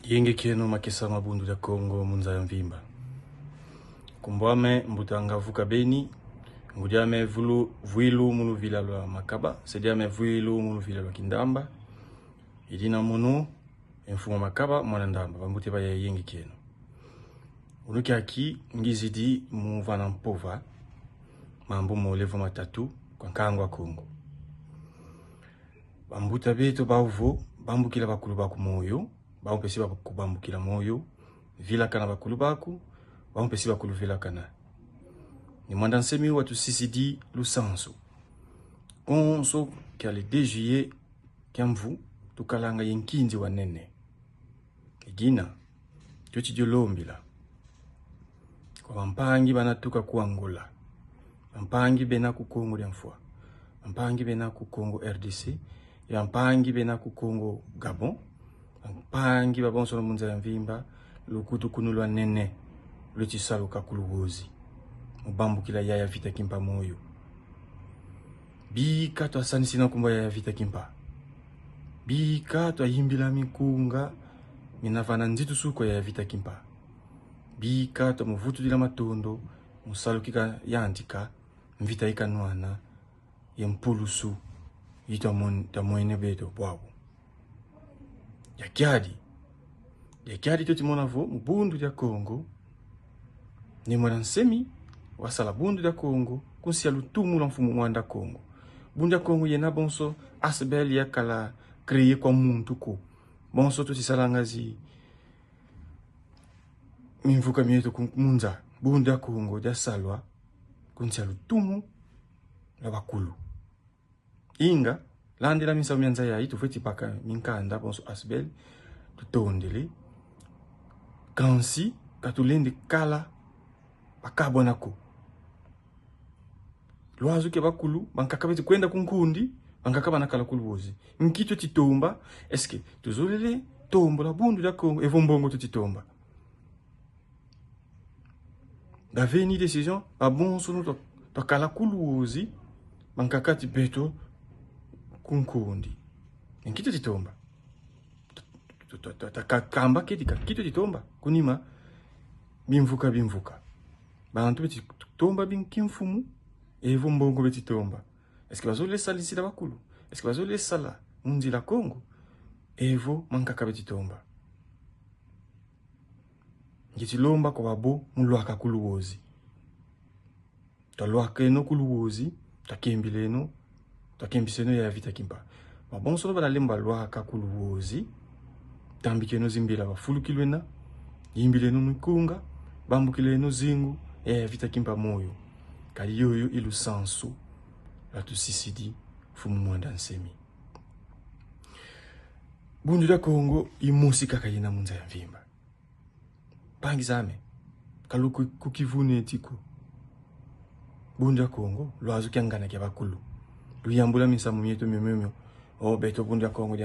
Yenge keno makesa mabundu ya Kongo munza ya mvimba. Kumbwame mbutanga vuka beni, ngudiame vuilu munu vila lwa makaba, sediame vuilu munu vila lwa kindamba, idina munu mfumo makaba mwana ndamba, bambute ba ya yenge keno. Unuki haki ngizidi muvana mpova, mambu molevo matatu kwa nkangwa Kongo. Bambuta beto bauvo, bambukila bakulu baku moyo, bampesi bakubambukila moyo, vila kana bakulu baku, bampesi bakulu vila kana. Ni mwanda nsemi watu sisidi lusanso. Konso kia le 2 juillet kiamvu, tukalanga yenkinzi wa nene. Igina, tuti diolombila. Kwa mpangi banatuka kuangola. Mpangi bena ku Kongo d'enfoi. Mpangi bena ku Kongo RDC. Mpangi bena ku Kongo Gabon. Mpangi babonso no munza ya mvimba. Lukutu kunulwa nene. Lutisaluka kulugozi. Mubambukila yaya vita kimpa moyo. Bika to asanisi na kumba yaya vita kimpa. Bika to ahimbila mikunga. Minavana nzitu suko yaya vita kimpa. Bika to muvutu dila matondo. Musalukika yantika. Mvita ikanuana. Yempulusu. Yito moene beto bwabu. Yakiadi toti monavo mbundu ya Kongo. Ni mwana nsemi wasala bundu ya Kongo. Kunsi ya lutumu la mfumu mwanda Kongo. Bundu ya Kongo yena bonso asbel ya kala kreye kwa muntu ko. Bonso toti salangazi. Minvuka mieto kumunza. Bundu ya Kongo ya salwa. Kunsi ya lutumu la bakulu. Inga, lande la misa mianza ya itu feti paka minkanda bonso asbel tutondele kansi katulende kala pakabonako lwazu ke bakulu bankakabeti kwenda kunkundi bankakaba nakala kulubozi nkito titomba eske tuzolele tombo la bundu ya Kongo evombongo tutitomba daveni décision abonso no to kala kulubozi bankakati beto kunkundi nkito titomba takamba ketika kito titomba kunima bimvuka bantu beti tomba binkimfumu evo mbongo beti tomba eske bazole salisida bakulu eske bazole sala munzi la Kongo evo mankaka beti tomba ngiti lomba kwa babo mulwaka kuluwozi talwaka eno kuluwozi takembileno takembiseno ya vita kimpa babonso bala lemba lwaka kuluwozi tambikeno zimbila bafulukilwena yimbileno mikunga bambukileno zingu ya vita kimpa moyo kali yoyo ilu sansu la tusisidi fumu mwanda nsemi bundu ya Kongo imusi kakayina munza ya mvimba pangi zame kaluku kukivune tiko bundu ya Kongo lwazu kiangana kia bakulu luyambula misamu mieto mimemyo beto bundu ya Kongo